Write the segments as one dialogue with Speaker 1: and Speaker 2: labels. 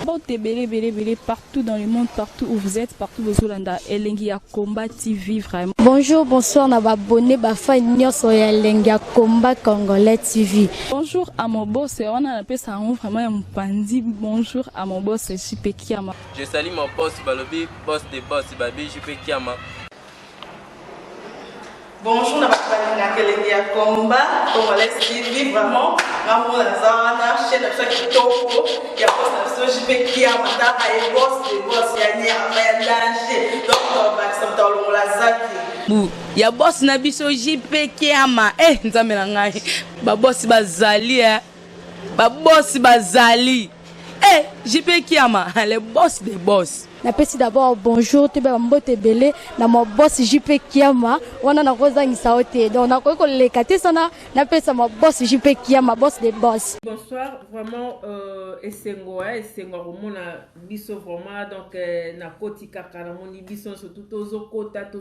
Speaker 1: Bon, t'es belé partout dans le monde, partout où vous êtes, partout où vous êtes, Elengi à Combat TV, vraiment.
Speaker 2: Bonjour, bonsoir, on va abonné, sur Elengi à Combat Congolais TV.
Speaker 1: Bonjour à mon boss, on a appelé ça vraiment un pandi. Bonjour à mon boss, JP Kiama.
Speaker 3: Je salue mon boss, Balobi, boss des boss, Babi, JP Kiama.
Speaker 4: Bonjour, on a appelé Elengi à Combat Congolais TV, vraiment. Ramon Lazana, chaîne de chaque topo, il y a pas de JP Kiama, il y a boss des boss, il y a danger. Donc, on va s'entendre dans la zaki.
Speaker 5: Ya boss na biso JP Kiama nzambe na ngai ba boss bazali ba boss bazali JP Kiama le boss des boss.
Speaker 2: Napesi d'abord bonjour te ba mbote belé na mo boss JP Kiama wana na kozangisa ote donc na ko lekate sana napesa mo boss JP Kiama boss des boss.
Speaker 6: Bonsoir, vraiment esengo romona biso vraiment donc na koti kaka na moni biso surtout tozokota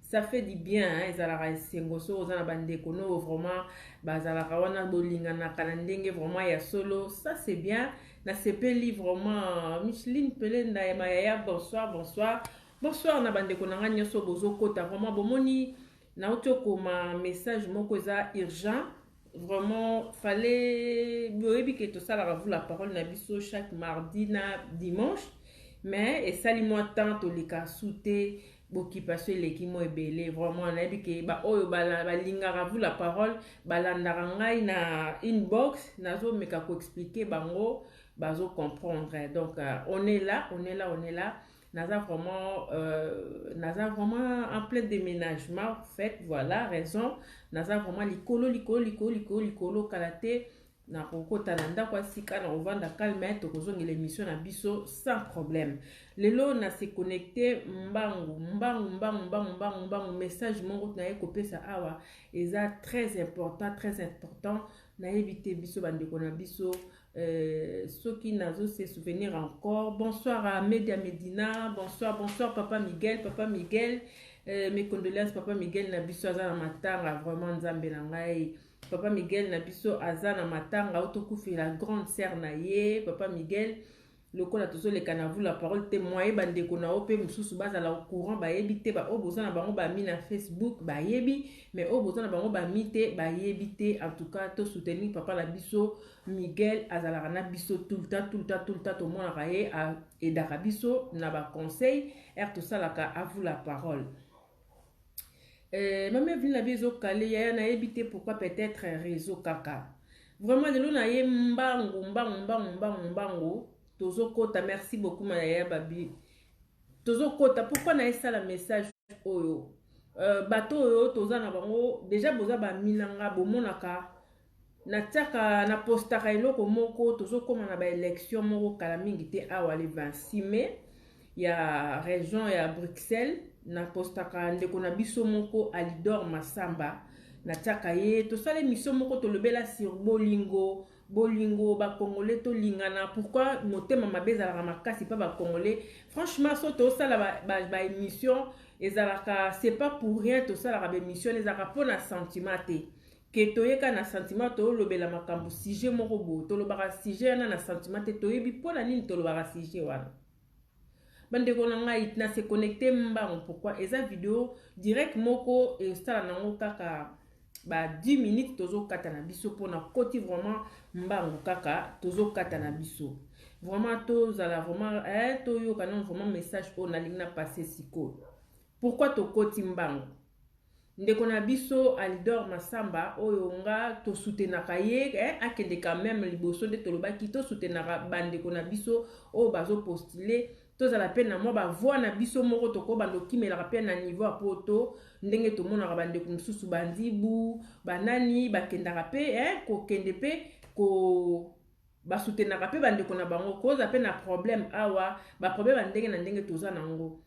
Speaker 6: ça fait du bien ezalaka esengo so ozana bandeko no vraiment bazalaka wana bolingana kana ndenge vraiment ya solo ça c'est bien na sepeli vraiment Micheline Pelenda ya Mayaya bonsoir na bandeko na nganya so bozokota vraiment bomoni na otoko ma message moko eza urgent. Vraiment, fallait que tout ça la la parole na biso chaque mardi na dimanche. Mais et sali-moi tant les cas souté occupation l'équipe moi belé vraiment on a dit que ba oyo ba linga ravu la parole ba landara ngai na inbox nazo meka ko expliquer bango bazo comprendre. Donc on est là. Naza vraiment en plein déménagement fait voilà raison naza vraiment likolo kalate na kokota na ndako asika na ovanda calme to kozonga l'émission na biso sans problème lelo na se connecter mbangu message mongo na ekopesa awa eza très important na éviter biso bandeko na biso ceux qui n'ont se souvenir encore. Bonsoir à Media Medina, bonsoir Papa Miguel, mes condoléances Papa Miguel Nabiso Azana Matanga, vraiment Nzambe Nangai. Papa Miguel Nabiso Azana Matanga, autokoufi la grande sœur Naye, Papa Miguel, le col a toujours les canavous, la parole témoin, bande kona ope, moussou base à la courant, ba yebite, ba obosan na bango ba mi na Facebook, ba yebi, mais obosan na bango ba mite, ba yebite, en tout cas, to soutenir Papa Nabiso, Miguel Azalarana biso tout le temps tout le monde a raillé et d'arabiso n'a pas conseil tout ça là à vous la parole même vient la biso calé ya na éviter pourquoi peut-être réseau kaka vraiment de l'on a yé mbangu tozo kota merci beaucoup Mayaya babi tozo kota pourquoi na ça la message oyo bateau oyo toza na bango déjà boza ba milanga bomonaka na tiaka na postaka eloko moko tozokoma na ba élection moko kala mingi te awa le 26 mai ya région ya Bruxelles na postaka ndeko na biso moko Alidor Masamba na tiaka ye tosala émission moko tolobela sur bolingo ba congolais to lingana pourquoi motema mabeza la makasi pa ba congolais franchement so to sala ba émission ezalaka c'est pas pour rien to sala ba émission ezalaka pona sentiment te que toyeka na sentiment to lobela makambo sujet moko bo to lobaka sujet na sentiment te toyebi pona nini to lobaka sujet wana bande ko nga itna se connecter mbango pourquoi eza vidéo direct moko et sala nango kaka ba 10 minutes tozo kata na biso pona koti vraiment mbango kaka tozo kata na biso vraiment to zala vraiment to yo kana vraiment message on a lingna passer siko pourquoi to koti mbango ndeko na biso Alidor Masamba oyo nga to soutenaka ye akende quand même liboso de tolobaki to soutenaka bandeko na biso o bazo postuler to za la peine na moi ba voix na biso moko to ko bando kimela peine na niveau a poto ndenge to mona bandeko mususu bandibu banani bakendaka pe ko kende pe ko ba soutenaka pe bandeko na bango ko za pe na problème awa ba problème ndenge na ndenge to za nango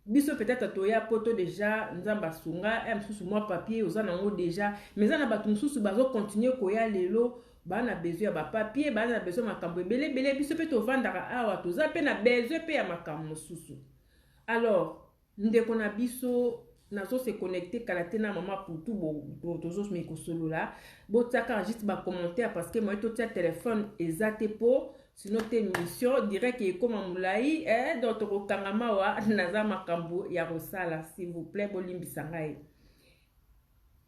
Speaker 6: biso peut-être toya poto déjà nzamba sunga msusu moi papier ozanango déjà mais za na batu msusu bazo continuer koya lelo bana besoin ba papier bana besoin makambo belé biso pe to vandaka awa toza pe na besoin pe ya makambo msusu alors ndeko na biso nazo se connecter kalate na mama pour tout bo tozo me ko solo là botaka juste ba commentaire parce que moi to tia téléphone ezate po sinon te mission direct ekoma mulai donc tokokangama wa naza makambo ya kosala s'il vous plaît bolimbisa ngai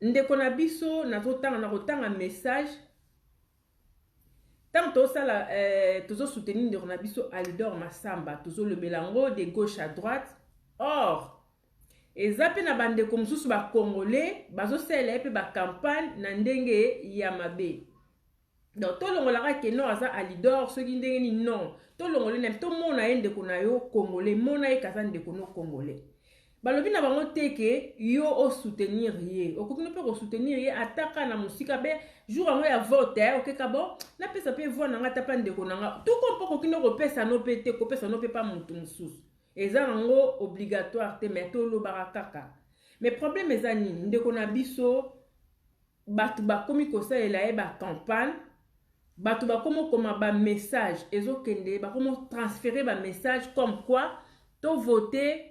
Speaker 6: ndeko na biso nakotanga message tant tosala tozosoutenir ndeko na biso Alidor Masamba tozolobela yango de gauche à droite. Or eza mpe na bandeko mosusu bakongolais bazosala ye mpe bacampagne na ndenge ya mabe. Donc tolongolaka ke no aza Alidor soki ndenge ni non tolongole na tomona ye ndeko na yo congolais mona ye kaza ndeko no congolais. Balobi na bango teke yo o soutenir ye okoki no pe ko soutenir ye ataka na musika be jour yango ya vote okeka bon na pesa pe voix nanga tapa ndeko nanga tout kompo koki no ko pesa no pe te ko pesa no pe pa mutu mususu eza nango obligatoire te mais tolobaka kaka. Mais problème eza nini ndeko na biso batu bakomi kosalela ye bacampagne batu bakomi koma bamessage ezokende bakomi transférer bamessage comme quoi to voter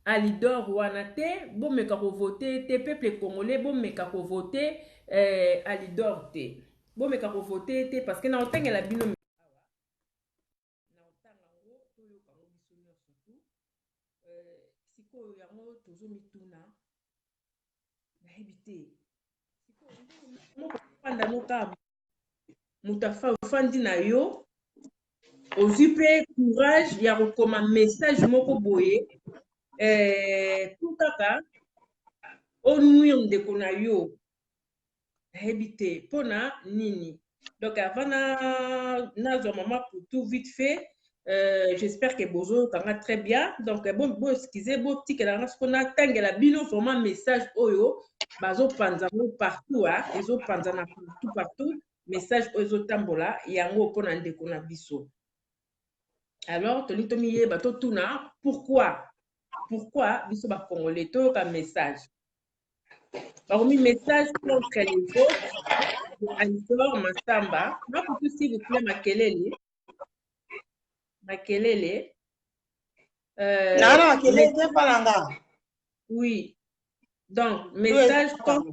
Speaker 6: Alidor wana te bomeka ko voter te peuple congolais bomeka ko voter Alidor te bomeka ko voter te parce que na otengela bino na otanga ngo toyoka ngo biso nyonso tu sikoyo yango tozomituna nayebi te sikoyo panda moka mutafa ofandi na yo ozwi mpe courage ya kokoma message moko boye tout kaka onuire ndeko na yo nayebi te mpona nini. Donc avant nazwa mama pour tout vite fait j'espère que bozo kanga très bien donc bon excusez bon tikela nga siko natangela bino vraiment message oyo bazopanza ngo partout ezopanza na partout message oyo ezotambola yango mpona ndeko na biso. Alors tomiyeba totuna pourquoi biso ba congolais toyoka message parmi message contre les autres de Alidor Masamba na pour s'il vous plaît makelele
Speaker 7: makelele palanga
Speaker 6: oui donc message contre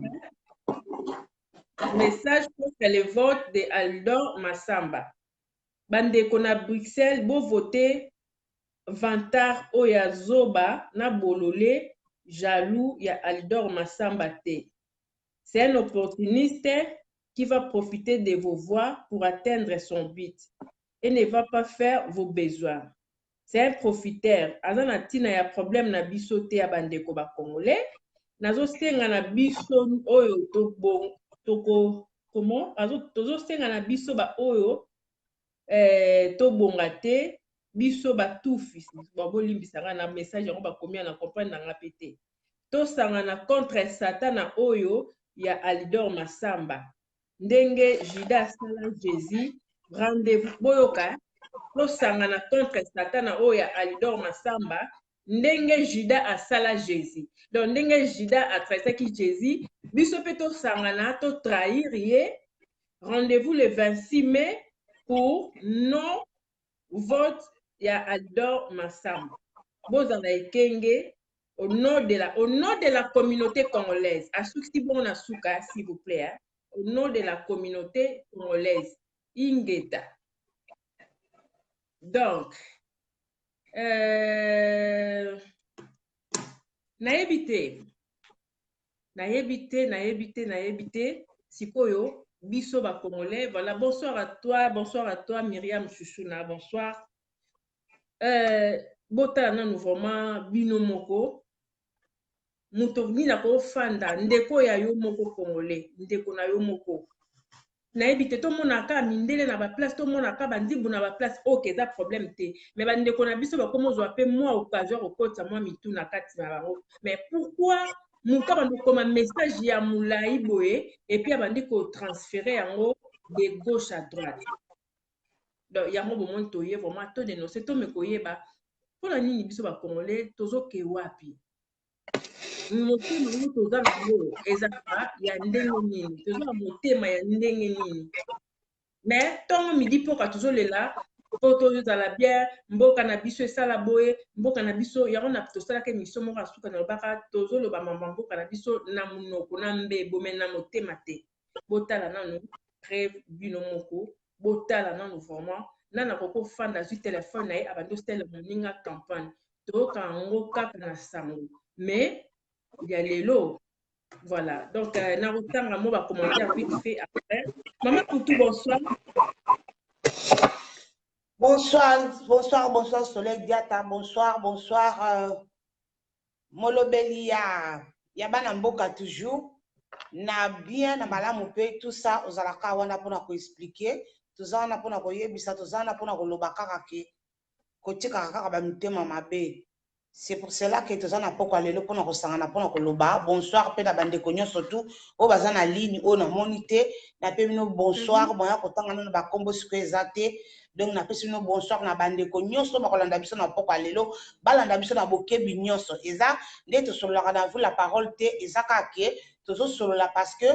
Speaker 6: les votes de Alidor Masamba bandeko na Bruxelles bo voter vantar oya zoba na bolole jaloux ya Alidor Masamba te. C'est un opportuniste qui va profiter de vos voix pour atteindre son but et ne va pas faire vos besoins. C'est un profiteur. Azana tina ya problème na biso te ya bandeko ba congolais. Nazo senga na biso oyo toko comment tozo senga na biso ba oyo to bonga te biso batufi babolimbisanga na message yango bakomia na comprendre nanga pete tosanga na contre satana oyo ya Alidor Masamba ndenge Judas asala Jésus rendez-vous boyoka tosanga na contre satana oyo ya Alidor Masamba ndenge Judas asala Jésus donc ndenge Judas atraisaki Jésus biso pe tosanga na to trahir ye rendez-vous le 26 mai pour non vote ya Alidor Masamba. Bozana ekenge au nom de la communauté congolaise. Asuki bon asuka s'il vous plaît. Hein? Au nom de la communauté congolaise. Ingeta. Donc naebite sikoyo biso ba congolais. Voilà, bonsoir à toi Myriam Chouchouna, bonsoir. Bota na nous vraiment bino moko muto nina ko fanda ndeko ya yo moko congolais ndeko na yo moko nayebi te tomonaka mindele na ba place tomonaka bandibu na ba place ok za problème te mais bandeko na biso bakomozwa pe moi occasion kokota moi mitu na kati na bango mais pourquoi muka bandeko ma message ya mulai boye et puis bandiko transférer yango de gauche à droite. Donc yango bomon toye vraiment to dénoncer to mekoyeba pona nini biso ba congolais tozoke wapi motema ngo toza ngo ezaka ya ndenge nini toza motema ya ndenge nini mais tongo midi poka tozolela po tozala bien mboka na biso esala boye mboka na biso yango na tosala ke mission moko asuka na lobaka tozoloba mama mboka na biso na munoko na mbebo mais na motema te botala nanu rêve bino moko botala nanu vraiment nana koko fanda zu téléphone na ye abandi osala moninga campagne toyoka yango kaka na sango mais ya lelo voilà donc nakotanga mo bacommentaire vite fait après Maman Poutou bonsoir.
Speaker 7: Bonsoir Soleil Diata, bonsoir Molobeli ya bana mboka toujours na bien na malamu pe tout ça ozalaka wana pona ko expliquer tout wana pona ko yebisa tout wana pona ko loba kaka ke ko tika kaka ba mitema mabe. C'est pour cela que tous na poko lelo pona ko sangana pona ko loba bonsoir pe na bande ko nyonso tout o bazana ligne o na monité na pe bino bonsoir boya ko tangana na ba kombo skwezate. Donc na pesi no bonsoir na bande ko nyonso bakolanda biso na poko lelo balanda biso na bokebi nyonso eza nde to solola na vous la parole te eza kake tozo solola parce que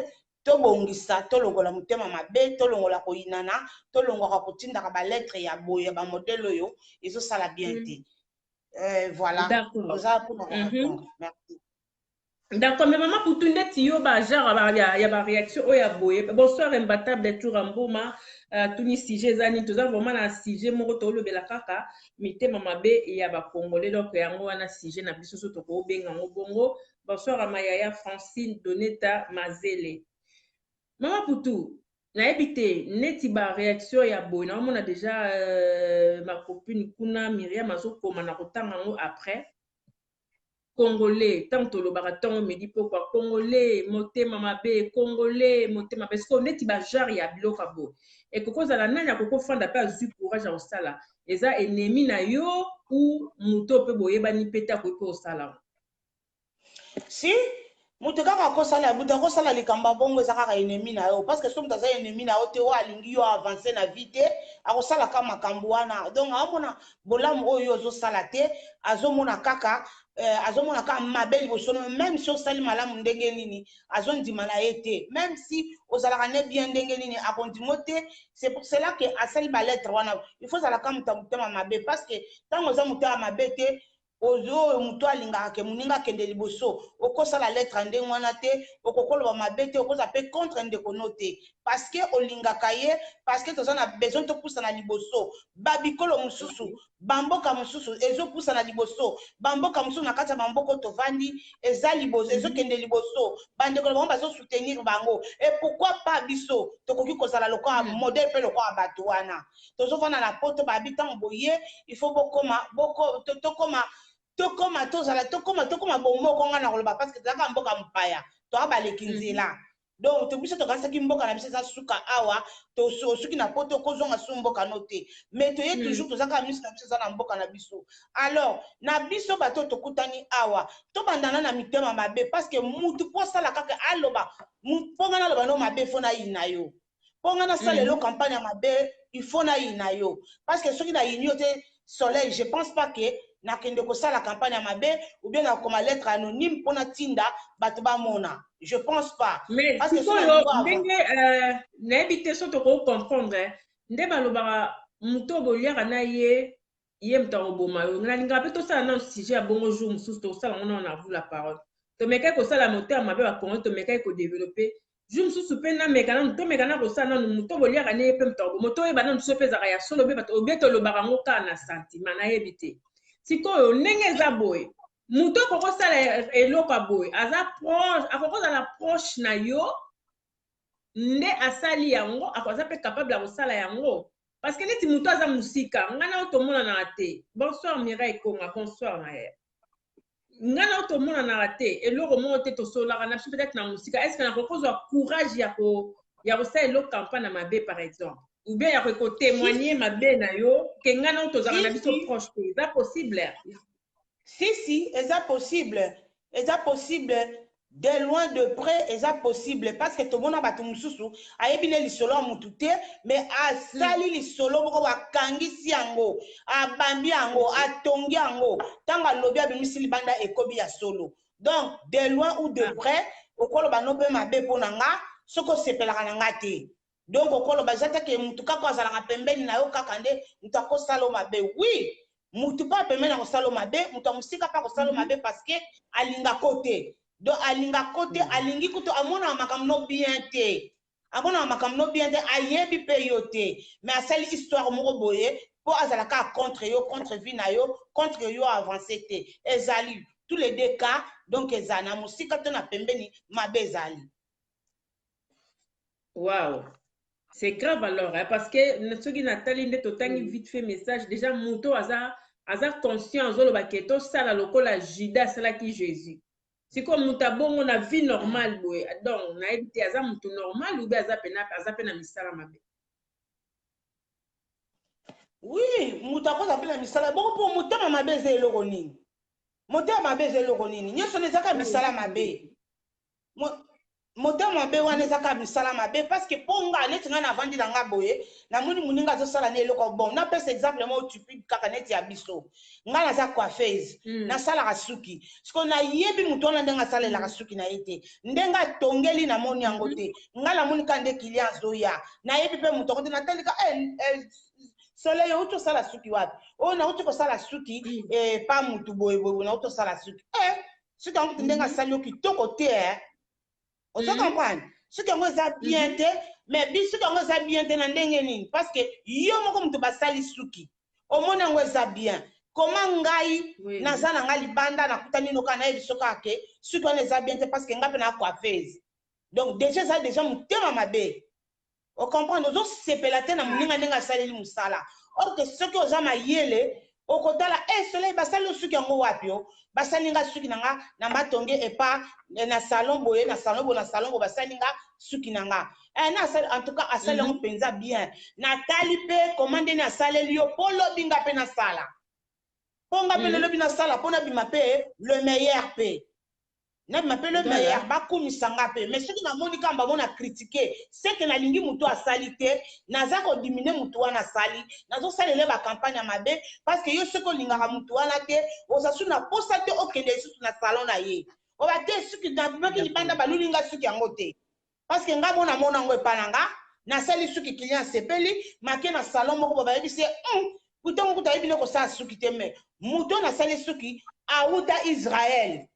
Speaker 7: to bongisa to longola mutema mabe to longola ko inana to longola ko tindaka ba lettre ya boye ba modèle yo ezo sala bien te voilà
Speaker 6: d'accord
Speaker 7: merci.
Speaker 6: D'accord, mais maman pour tout net yo ba genre ya ba réaction o ya boye bonsoir imbattable tour amboma tuni sujet zani toza vraiment na sujet moko to lobela kaka mitema mabe ya ba congolais donc yango wana sujet na biso so to ko benga ngo bongo bonsoir à Mayaya Francine Doneta Mazele maman pour tout na ebité neti ba réaction ya boye na mona déjà ma copine kuna Myriam azokoma na kotanga ngo après Congolais, tant que le baraton me dit pourquoi Congolais, motema mabe, Congolais, motema mabe, parce qu'on est tiba jar ya bilo kabo. Et que cause à la nana koko fanda pas zu courage au sala. Et ça ennemi na yo ou muto pe boye bani peta ko au sala.
Speaker 7: Si mutuka ka kosala mutuka kosala likamba bongo ezaka ka ennemi na yo parce que somme taza ennemi na yo te o alingi yo avancer na vite akosala ka makambo wana donc amona bolamu oyo zo sala te azomona kaka azomona ka mabeli bosono même si osali malamu ndenge nini azondima na ete même si ozalaka ne bien ndenge nini akondimo te c'est pour cela que asali ba lettre wana il faut zala ka mutama mabe parce que tango za mutama mabe te ozo muto alingaka ke muninga kende liboso okosa la lettre ndenge wana te okokoloba mabe te okoza pe contre ndeko note parce que olingaka ye parce que toza na besoin to poussa na liboso babikolo mususu bamboka mususu ezo poussa na liboso bamboka mususu na kati ya bamboko tovandi eza liboso ezo kende liboso bandeko bango bazo soutenir bango et pourquoi pas biso tokoki kozala lokola modèle pe lokola bato wana tozofanda na poto babitango boye il faut bokoma tokoma bomoko nga na koloba parce que tozaka mboka mpaya toka baleki nzela donc tobiso tokanisaki mboka na biso eza suka awa tosuki na poto kozonga su mboka no te mais toye toujours tozaka miso na biso eza na mboka na biso alors na biso bato tokutani awa tobandana na mitema mabe parce que mutu po sala kaka aloba mponga na loba no mabe fo na yina yo mponga na sala lo campagne ya mabe il faut na yina yo parce que soki na yini yo te Soleil je pense pas que na kende ko sala campagne à mabe ou bien na comme lettre anonyme pour na tinda batuba mona je pense pas
Speaker 6: mais
Speaker 7: parce que
Speaker 6: ndenge na ebité so to ko comprendre nde baloba muto boliaka na ye mtango boma yo ngalinga pe to sala na sujet ya bongo jour mususu to sala ngona na vous la parole to meka ko sala moteur mabe ba Congo to meka ko développer jour mususu pe na meka na to meka na ko sala na muto boliaka na ye pe mtango moto e bana so pe zaka ya solo be bato obeto lobaka ngo ka na sentiment na ebité sikoyo ndenge eza boye mutu akokosala eloko ya boye aza proche akokozala proche na yo nde asali yango akoza mpe capable ya kosala yango parce que neti mutu aza mosika ngai na yo tomonanaka te bonsoir Mireille Konga bonsoir na ye ngai na yo tomonanaka te eloko moko te tosolaka na biso peut-être na mosika est ce que nakokozwa courage ya kosala eloko campagne na mabe par exemple ou bien il faut témoigner ma belle na yo que ngana auto za na biso proche c'est possible
Speaker 7: si c'est possible de loin de près c'est possible parce que tout le monde a battu mususu ayebine lisolo mutu te mais asali lisolo boko bakangisi yango abambi yango atongi yango tanga lobi abimisi libanda ekobi ya solo donc de loin ou de près okoloba no be mabe pona nga soko sepelaka na nga te. Donc, okolo bazata ke mutu kako azalaka pembeni na yo kaka nde mutu akosala mabe oui mutu pa pembeni na kosala mabe mutu amusika pa kosala mabe parce que alinga kote donc alinga kote alingi kuto amona makambo no bien te akona makambo no bien te ayebi pe yo te mais asali histoire moko boye po azalaka contre yo contre vie na yo contre yo avancer te ezali tous les deux cas donc ezana musika to na pembeni mabe ezali.
Speaker 6: Wow. C'est grave alors, hein, parce que ceux qui Nathalie ne totangi vite fait message déjà muto aza conscient zolo baketo sala lokola Judas sala ki Jésus. C'est comme mutabongo na vie normale boy. Donc na ebité aza mutu normal ou bien aza pena misala mabe.
Speaker 7: Oui, mutako za pena misala boko po mutama mabe ze eloko nini. Mutama mabe ze eloko nini. Nyoso nezaka misala mabe. Motema mabe wana ezaka misala mabe parce que ponga neti nga na vandi na nga boye na muni muninga azosala na eloko bon na pesa exemple mo stupide kaka neti ya biso nga naza coiffeuse nasalaka suki siko nayebi mutu wana ndenge asalelaka suki na ye te ndenge atongeli na moni yango te nga namoni ka nde client azoya nayebi mpe mutu yango te natalika soleil outi osala suki wapi oyo nauti kosala suki pa mutu boyeboye nauti osala suki suki yango te ndenge asali yo kitoko te on se comprend. Ce qui est bien, mais ce qui est bien, c'est parce que yo moko mtu basali suki. Au moins on bien. Comment ngai nazana ngali banda na kutani no kana ebisoka ke suki on est bien parce que ngape na coiffeuse. Donc déjà ça déjà mutema mabe. On comprend nous autres sepelate na muninga ndenga saleli musala. Or que ce qui oza mayele okotala soleil basali suki yango wapi yo basali nga suki nanga na matonge epa na salon boye na salon bo basali nga suki nanga en tout cas asali yango penza bien natali pe commande na saleli yo polo binga pe na sala ponga pe le lobi na sala pona bima pe le meilleur pe na bima pe le meilleur bakumisa nga pe mais ce qui na moni kamba mona critiquer c'est que na lingi mutu asali te naza ko diminuer mutu wana sali nazo salele ba campagne mabe parce que yo ce ko lingaka mutu wana te osasu na posa te okende susu na salon na ye o ba te suki na baki libanda balulinga suki yango te parce que nga mona mona ngo epananga na sali suki client sepeli make na salon moko ba yebi se putango kuta yebi ne ko sa suki te me mutu na sali suki auta Israël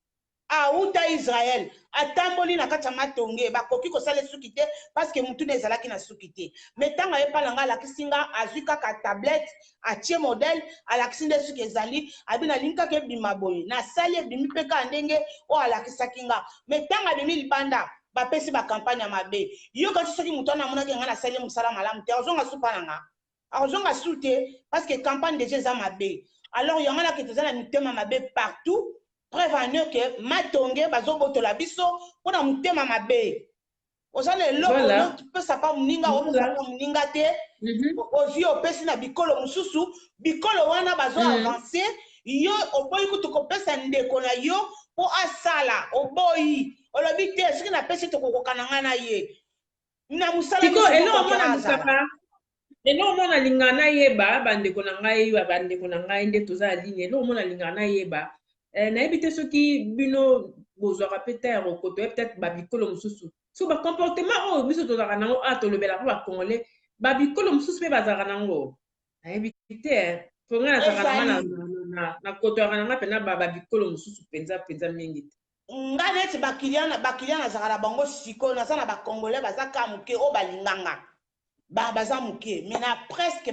Speaker 7: atamboli na kati ya matonge bakoki kosala suki te parce que mutu nezalaki na suki te mais ntango ayepalanga alakisi nga azwi kaka tablette atie modèle alakisi nde suki ezali abi nalingi kaka ebima boye nasali ebimi mpe kaka ndenge oyo alakisaki nga mais ntango abimi libanda bapesi bakampagne ya mabe yo kati soki mutu wana amonaki nga nasali mosala malamu te azonga su mpa na nga azonga su te parce que campagne déjà eza mabe alors yango nake toza na mitema mabe partout prévenir que matonge bazobotola biso pona mutema mabe ozala eloko tu peux sapa muninga o sapa muninga te ozi opesi na bikolo mususu bikolo wana bazo avancer yo oboyi kutu kopesa ndeko na yo po asala oboyi olobi te soki na pesi tokokokana nga na ye na musala
Speaker 6: tiko elo mona musaka elo mona lingana yeba bandeko na ngai bandeko na ngai nde toza ligne elo mona lingana yeba nayebi te soki bino bozwaka pe terre okoto peut-être babikolo mosusu so bacomportement oyo biso tozalaka nango tolobelaka bacongolais babikolo mosusu mpe bazalaka nango nayebi te po ngai nazalaka nanga na kotoyaka nanga mpena babikolo mosusu mpenza mingi te
Speaker 7: nga neti bakilian nazalaka na bango sikoyo naza na bacongolais baza ka moke oyo balinganga baza moke mais na presque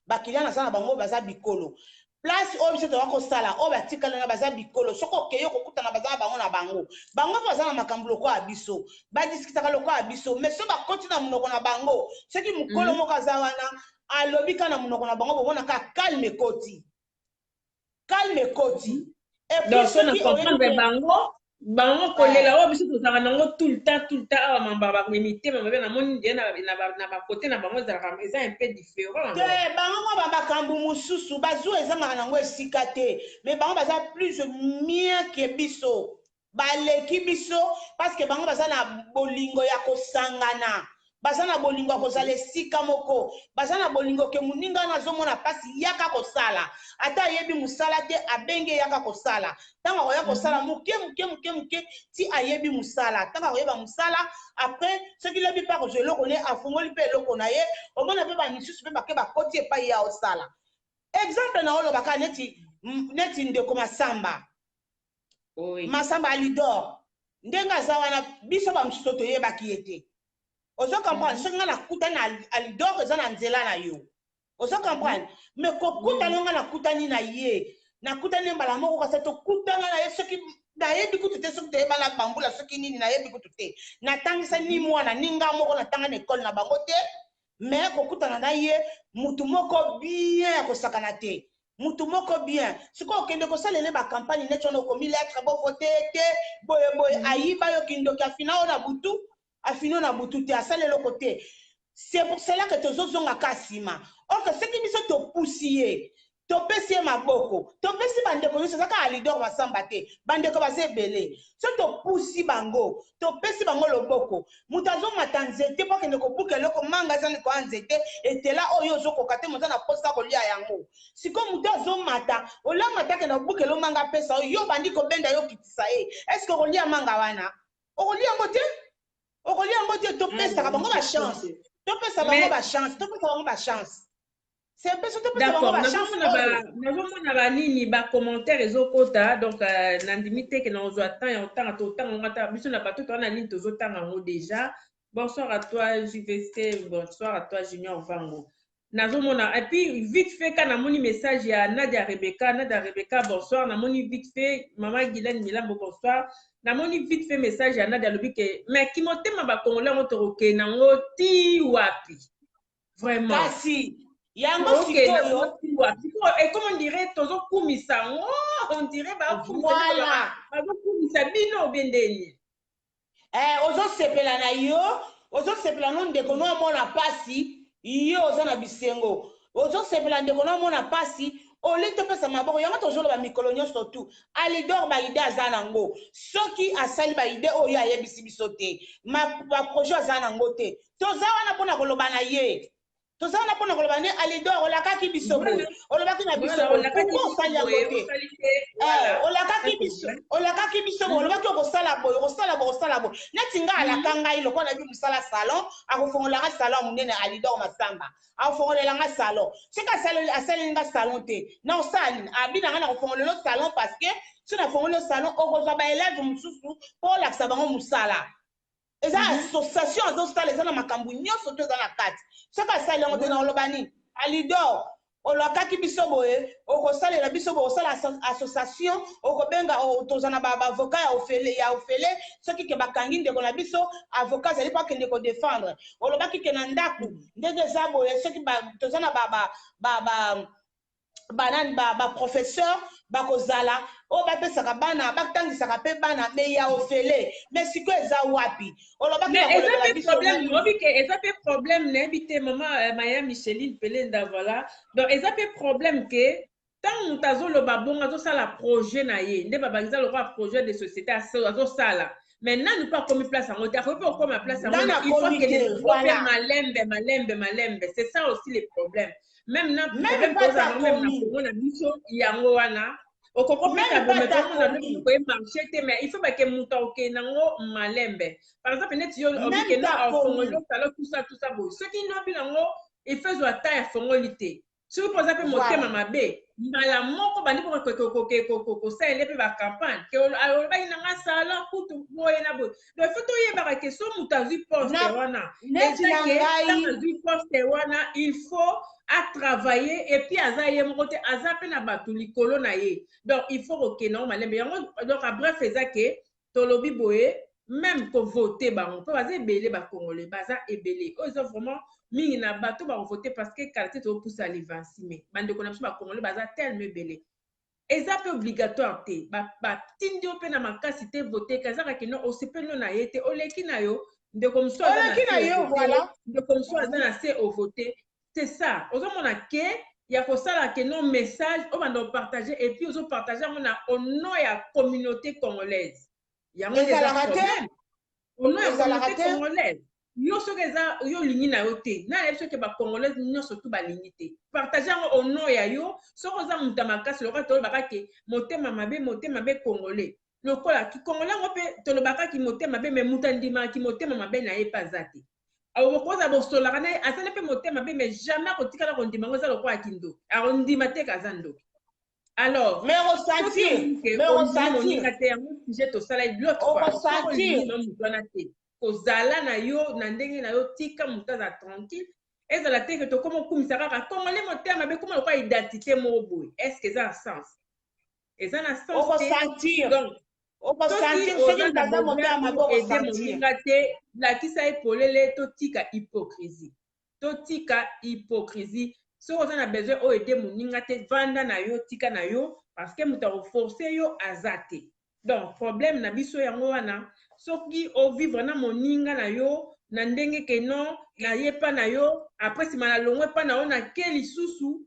Speaker 7: bakilian naza na bango baza bikolo place oyo biso toza kosala oyo batikali na baza bikolo soki okeye kokutana baza na bango na bango mpe baza na makambo lokola ya biso badiskitaka lokola ya biso mais so bakoti na monoko na bango soki mokolo moko aza wana alobi ka na monoko na bango bomonaka calme ekoti
Speaker 6: donc so na comprendre bango kolela oyo biso tozalaka nango tout le temps awa mambaba mitema mabe namoni nde na bakote na bango eza un peu différent
Speaker 7: te bango mwa bamakambo mosusu bazwa ezangaka nango esika te mais bango baza plus mieux ke biso baleki biso parce que bango baza na bolingo ya kosangana baza na bolingo ya kozala esika moko baza na bolingo ke moninga wana azomona mpasi yaka kosala ata ayebi mosala te abenge yaka kosala ntango akoya kosala moke ti ayebi mosala ntango akoyeba mosala après soki lobi mpe akozwa eloko ne afungoli mpe eloko na ye omona mpe bamisusu mpe bake bakoti epai ya osala exemple na olobaka neti ndeko masamba alidor ndenge aza wana biso bamisusu toyebaki ye te ozo comprendre soki nga nakutani na Alidor eza na nzela na yo ozo comprendre mais kokutani nga nakutani na ye nakutani mbala moko kasi tokutana na ye soki nayebi kutu te soki toyebana bambula soki nini nayebi kutu te natangisa ni mwana ni nga moko natanga na ekole na bango te mais kokutana na ye mutu moko bien ya kosakana te mutu moko bien sikoyo okende kosalela bakampagne neti wana okomi lettre bovote te boyeboye ayiba yo kindoki afina oyo na butu te asala eloko te. C'est pour cela que tozozonga ka nsima oke soki biso topusi ye topesi ye maboko topesi bandeko nyonso ezaka Alidor Masamba te bandeko baza ebele so topusi bango topesi bango loboko moto azomata nzete mpo akende kobuka eloko manga eza likolo ya nzete etela oyo ozokoka te moto na posa kolia yango sikoyo moto azomata olamata akende kobuka elo manga apesa oyo yo bandi kobenda yo kitisa ye eske okolia manga wana okolia yango te topesaka bango bachance topesa bango bachance. C'est un peu surtout pour
Speaker 6: d'accord, nazomona banini bacommentaire ezokota donc nandimite ke nazwa temps ya otanga biso na bato toana nini tozotanga yango déjà. Bonsoir à toi JVC, bonsoir à toi Junior Vango. Nazomona et puis vite fait quand namoni message ya Nadia Rebecca bonsoir, namoni vite fait maman Guylaine Milambo bonsoir, namoni vite fait message ya Nadia lobi ke mais kimotema ba congolais motoroke nango ti wapi vraiment
Speaker 7: kasi yango sikoyo
Speaker 6: et comme on dirait tozo kumisa on dirait ba kumisa bino bendeni
Speaker 7: ozosepela na yo ozosepela no ndeko no amona pasi yo oza na bisengo ozosepela ndeko no amona pasi ole topesa maboko yango tozoloba mikolo nyonso tu Alidor baide aza nango soki asali baide oyo ayebisi biso te baprojet aza nango te toza wana mpona koloba na ye tozana pona koloba ne Alidor olakaki biso boye olobaki na biso pourquoi osali yango te olakaki biso boye olobaki okosala boye neti nga alaka ngai lokola nabi mosala salon akofongolanga salon monene Alidor Masamba akofongolelanga salon soki asaleli nga salon te na osali abina nga na kofongolela salon parce que so na fongole salon okozwa baeleve mosusu mpo olakisa bango mosala eza association azosala eza na makambo nyonso to eza na kati soki asali yango te na oloba nini Alidor olakaki biso boye okosalela biso boye osala association okobenga toza na baavoka ya ofele soki ke bakangi ndeko na biso avoka azali mpo akende kodefendre olobaki ke na ndako ndenge eza boye soki toza na baprofesseur bakozala oyo bapesaka bana batangisaka mpe bana me ya ofele mais sikoyo eza wapi olobaki
Speaker 6: eza mpe problème nayebi te mama Maya Micheline Pelenda voilà donc eza mpe problème ke ntango moto azoloba bongo azosala projet na ye nde babangisa lokola projet de société azosala mais nanu mpe akomi place yango te akomi mpe okoma place yango il faut que malembe c'est ça aussi le problème même na problème kozala même na Congo na biso yango wana okokopesa bombe tomona lobi koye marché te mais il faut que moto okende nango malembe par exemple neti yo obikenda afongoli osala tout ça boye soki nobi nango il faut ezwa ta ya fongoli te soki mpoza mpe motema mabe mbala moko bandi mpo kosalela mpe bacampagne ke olobaki nanga sala kutu boye na boye donc il faut toyebaka ke so moto azwi poste wana ezake ntango azwi poste wana il faut à travailler et puis aza ye moko te aza pe na bato likolo na ye donc il faut kokende nango malembe yango donc bref eza ke tolobi boye même kovote bango mpo baza ebele bakongole baza ebele oyo eza vraiment mingi na bato bakovote parce que qualité tokopusa livansime bandeko na biso bakongole baza tellement ebele eza mpe obligatoire te batindi yo mpe na makasi te vote kazaka kino osepeli na ye te oleki na yo ndeko mosu aza na se ovote. C'est ça. Aux hommes on a que il y a ça que nos messages on va nous partager et puis on partager au nom de la communauté congolaise. Il y a des problèmes. Au nom de la communauté congolaise. Yo so keza yo lingi na yo te. Na yebso ke ba congolaise nyo surtout ba lingi te. Partager au nom ya yo so koza mutamaka so ka to ba ka ke motema mabe congolais. Lokola ki congolais ngo pe to lobaka ki motema mabe me mutandima ki motema mabe na ye pazate. Awokoza bosolaka na asana pe motema be mais jamais kotikala kondima ngo za lokwa kindo arondima te kazando alors
Speaker 7: mais ressentir
Speaker 6: sujet to sala bloc fois ressentir kozala na yo na ndenge na yo tika moto aza tranquille ezala te ke tokoma okumisa kaka kongole motema mabe koma lokwa identité moko boye est ce que eza na sens eza na sens
Speaker 7: okosentir
Speaker 6: donc
Speaker 7: okosentir soki mutaza motema mabe
Speaker 6: ede moninga te lakisa epolele totika hypocrisie soki oza na besoin oyo ede moninga te vanda na yo tika na yo parce que moto akoforce yo aza te donc problème na biso yango wana soki ovivre na moninga na yo na ndenge ke non na ye pa na yo après nsima na longwe pa na yo na ke lisusu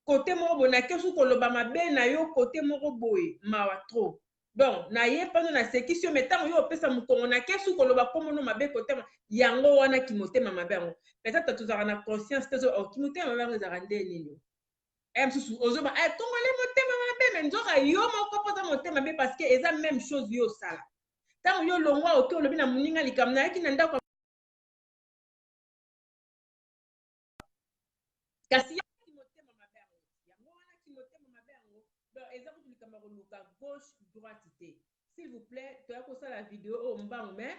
Speaker 6: kote moko boye na ke susu koloba mabe na yo kote moko boye mawa trop donc na ye pa no na sekisi yo me ntango yo opesa mokongo na ke susu koloba komono mabe kote yango wana kimotema mabe yango peut-être tozalaka na conscience te kimotema mabe yango ezalaka nde nini mosusu ozoba kongole motema mabe me nzoka yo moko mpoza motema mabe parce que eza même chose yo osala ntango yo longwa oke olobi na moninga likambo nayaki na ndako kasi motema mabe yango wana kimotema mabe yango donc eza kutu likambo ya koluka gauche droite te s'il vous plaît toya kosala video oyo mbangu mais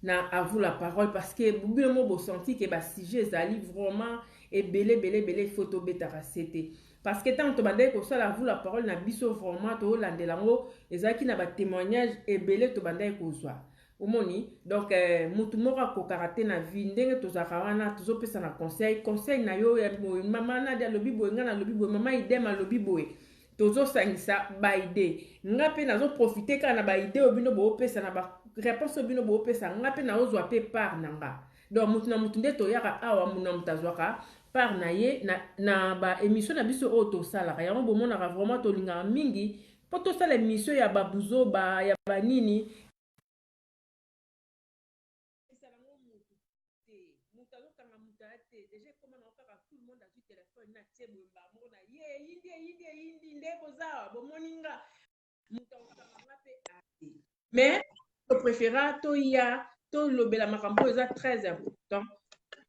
Speaker 6: na à vous la parole parce que bino mo bosenti ke basujet ezali vraiment ebele photo betaka sete parce que tant tobandaki kosala à vous la parole na biso vraiment tolandela yango ezalaki na batémoignage ebele tobandaki kozwa omoni donc mutu moko akokaka te na vie ndenge tozalaka wana tozopesa na conseil na yo mama nadi alobi boye nga nalobi boye mama idem alobi boye tozosangisa baide nga mpe nazoprofite kaka na baide oyo bino boopesa na baréponse oyo bino boopesa nga mpe naozwa mpe part na nga donc mutu na mutu nde toyaka awa muna mutu azwaka part na ye na baémission na biso oyo tosalaka yango bomonaka vraiment tolingaka mingi mpo tosala émission ya babuzoba ya banini déjà comment on fait tout le monde a du téléphone na tebo mbamo na ye yindi ndeko za bo moninga mutonga pe mais je préfère to lobela makambo eza très important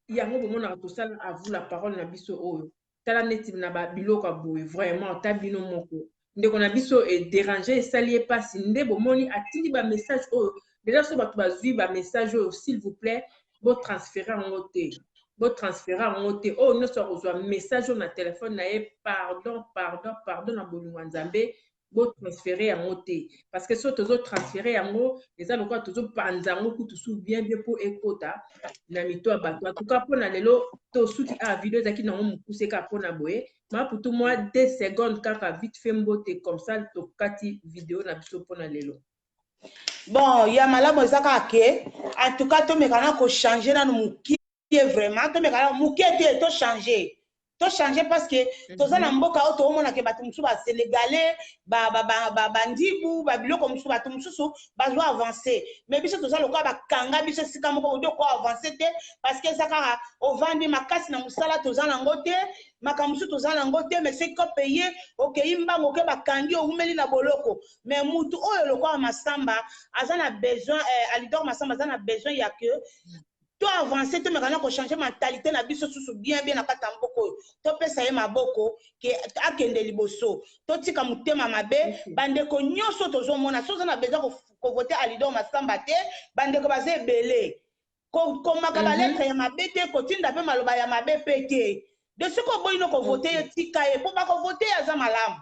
Speaker 6: yango bomona to sala à vous la parole na biso oyo tala neti na ba biloko boye vraiment ta bino moko ndeko na biso et déranger et salier pas nde bomoni atindi ba message oyo déjà so ba bazui ba message oyo s'il vous plaît bo transférer en côté oh nous sommes reçoit message na téléphone na pardon na bolingwa nzambe bo transférer en côté parce que so tozo transférer yango eza lokwa tozo panzango kutu su bien pour ekota na mito abato en tout cas pour na lelo to suki a vidéo zaki na mo pousser ka pona boye ma pour tout moi 2 secondes kaka vite fait mbote comme ça to kati vidéo na biso pona lelo
Speaker 7: bon ya malamu ezaka ke en tout cas to mekana ko changer na muki vraiment to mekana muki te to changer parce que toza na mboka o to mona ke batu musu ba sénégalais ba ndibu ba biloko musu batu mususu bazwa avancer mais biso toza lokwa ba kanga biso sika moko odo ko avancer te parce que saka o vandi makasi na musala toza na ngote makamusu toza na ngote mais c'est ko payer okay mbango ke bakangi o umeli na boloko mais mutu oyo lokwa masamba azana besoin alidor masamba azana besoin ya que to avancer to mekana ko changer mentalité na biso susu bien na kata mboko to pesa ye maboko ke akende liboso to tika mutema mabe bandeko nyoso tozo mona soza na besoin ko voter alidor masamba te bandeko baze belé ko makaba lettre ya mabe te ko tinda pe maloba ya mabe pete de ce ko boyino ko voter tika ye po ba ko voter aza malamu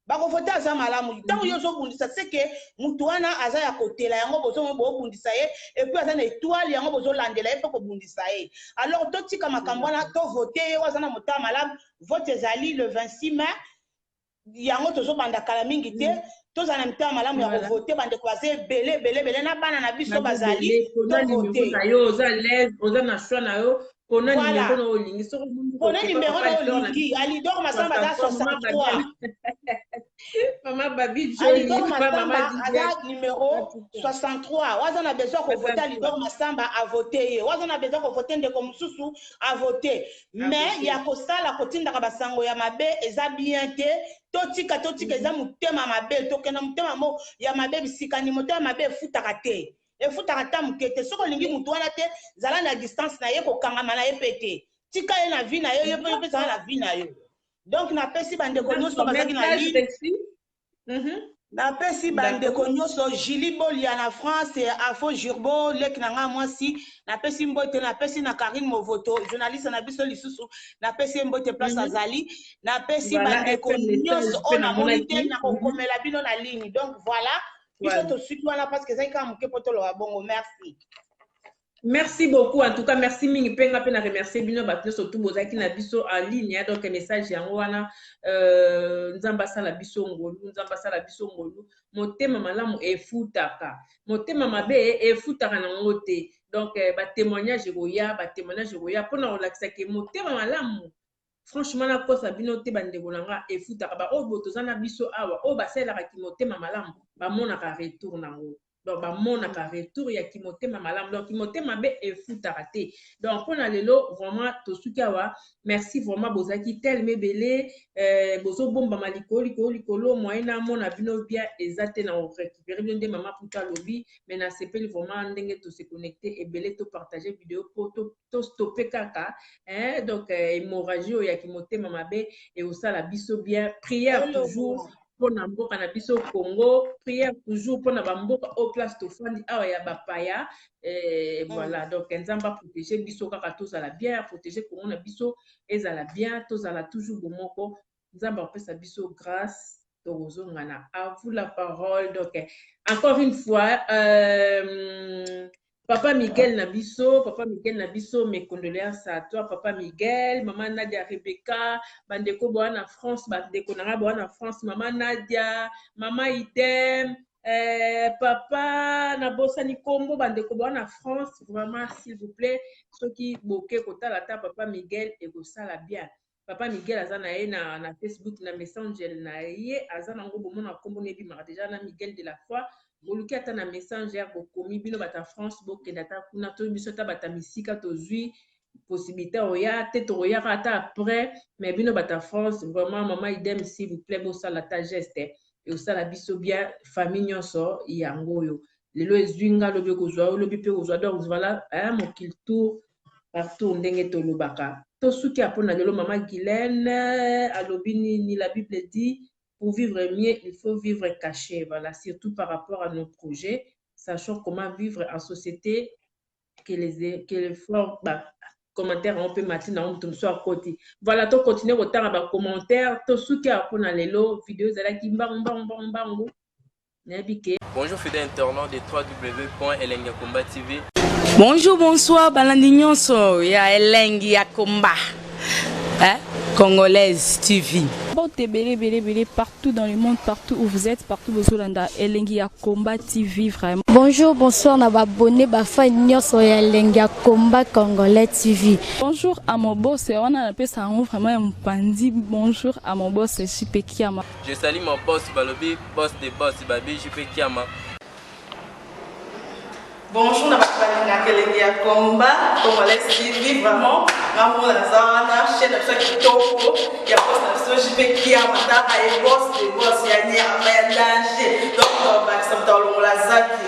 Speaker 7: bako voter aza malamu tango yozo bundisa seke mutu wana aza ya kotela yango bozo mo bundisa ye et puis aza na étoile yango bozo landela ye ko bundisa ye alors to tika makambo na to voter ye waza na mota malamu vote ezali le 26 mai yango tozo banda kala mingi te toza na mota malamu ya voter bande ko aza belé na bana na biso bazali to voter
Speaker 6: yo oza lève oza na choix na yo Pona numéro no lingi so
Speaker 7: pona numéro no lingi alidor masamba da 63
Speaker 6: mama babi joli
Speaker 7: mama ada numéro 63 waza na besoin ko voter alidor masamba a voter ye waza na besoin ko voter ndeko mususu a voter mais ya ko sala ko tinda ka basango ya mabe eza bien te totika eza mutema mabe tokena mutema mo ya mabe bisikani mutema mabe futaka te efutaka ta mukete soko lingi mutu wana te zala na distance na ye ko kangama na ye pete tika ye na vie na ye ye pe na vie na yo donc na pesi bande ko nyonso bazaki na ligne napesi bandeko nyonso Julie Bolia na France Afo Jurbo lek nanga mwasi napesi mbote napesi na Karine Movoto journaliste na biso lisusu napesi mbote place azali napesi bandeko nyonso ona monite na kokomela bino na ligne donc voilà biso to suki wana parce que ça ka muke potolo wa bongo merci.
Speaker 6: Merci beaucoup. En tout cas, merci mingi penga pena remercier bino batno surtout bozaki na biso en ligne donc message yango wana nzamba sala biso ngolu motema malamu efutaka motema mabe efutaka na ngote donc ba témoignage goya pona relaxer ke motema malamu franchement na kosa bino te bandeko nanga efutaka ba o botozana biso awa o baselaka ki motema malamu ba mona ka retour nango. Donc, mon retour, il y a qui motema malam. Donc, il motema be et fout raté. Donc, on a lelo vraiment to sukawa. Merci vraiment bozaki tel me belé bozo bomba maliko likolo moyena mon abino bien exacté na récupérer bien des maman pour ta lobby mais na sepeli vraiment ndenge to se connecter et belé to partager vidéo pour to stopper kaka donc hémorragie ya qui motema mabe et au ça la biso bien prière toujours. Pour na mboka na biso Congo prière toujours pour na bamboka au place to fandi awa ya bapaya voilà donc nzamba protéger biso kaka tous à la bien protéger Congo na biso ezala bien tous à la toujours bomoko nzamba pesa biso grâce tozo ngana à vous la parole donc encore une fois Papa Miguel Nabiso, mes condoléances à toi, Papa Miguel, Maman Nadia Rebecca, Bandeko Boana France, Bandeko Nara Boana France, Maman Nadia, Maman Idem, Papa Nabosa Nikombo, Bandeko Boana France, vraiment, s'il vous plaît, ceux qui boquent kota la ta Papa Miguel et ça la bien. Papa Miguel azana na Facebook na Messenger na ye azana ngo bomona kombo nebi mara déjà na Miguel de la Croix. Boluki ata na Messenger bokomi bino bata France bokenda ta kuna to biso ta bata misika to zui possibilité oya te to oya ata après mais bino bata France vraiment maman idem s'il vous plaît bosa la ta geste et osala biso bien famille nyonso yango yo lelo ezwinga lobi kozwa lobi pe kozwa donc voilà mon culture partout ndenge to lobaka to suki apona lelo maman Guylaine alobini ni la Bible dit. Pour vivre mieux, il faut vivre caché. Voilà, surtout par rapport à nos projets, sachant comment vivre en société, que les forts commentaires, on peut mettre dans le soit à côté. Voilà, tu continues au temps à commentaires, tu souki à prendre les vidéos,
Speaker 3: Bonjour fidèles internautes de www.elengiakomba TV.
Speaker 5: Bonjour, bonsoir, Balandignonso, ya Elengiakomba. Congolaise TV.
Speaker 1: Belé, partout dans le monde, partout où vous êtes, partout où vous êtes, Elengiakomba TV, vraiment.
Speaker 2: Bonjour, bonsoir, na abonné, fa nyonso ya Elengiakomba Congolais TV.
Speaker 1: Bonjour à mon boss, on a appelé ça vraiment un pandi. Bonjour à mon boss, JP Kiama.
Speaker 3: Je salue mon boss, Balobi, boss des boss, Babi, JP Kiama.
Speaker 4: Bonjour, na Elengiakomba Congolais TV, vraiment. Maman Lazana, chaîne de chaque kitoko, il y a boss de JP Kiama, et boss de boss, il y a un danger. Donc, ça me donne la zaki.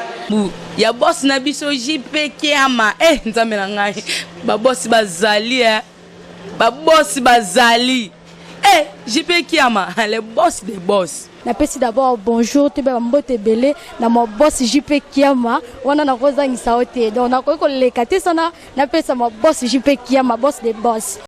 Speaker 5: Ya boss na biso JP Kiama nzambe na ngai ba boss bazali JP Kiama le boss des boss.
Speaker 2: Napesi d'abord bonjour te ba mbote belé na mo boss JP Kiama wana na kozangisa ote donc na ko lekate sana napesa mo boss JP Kiama boss des boss.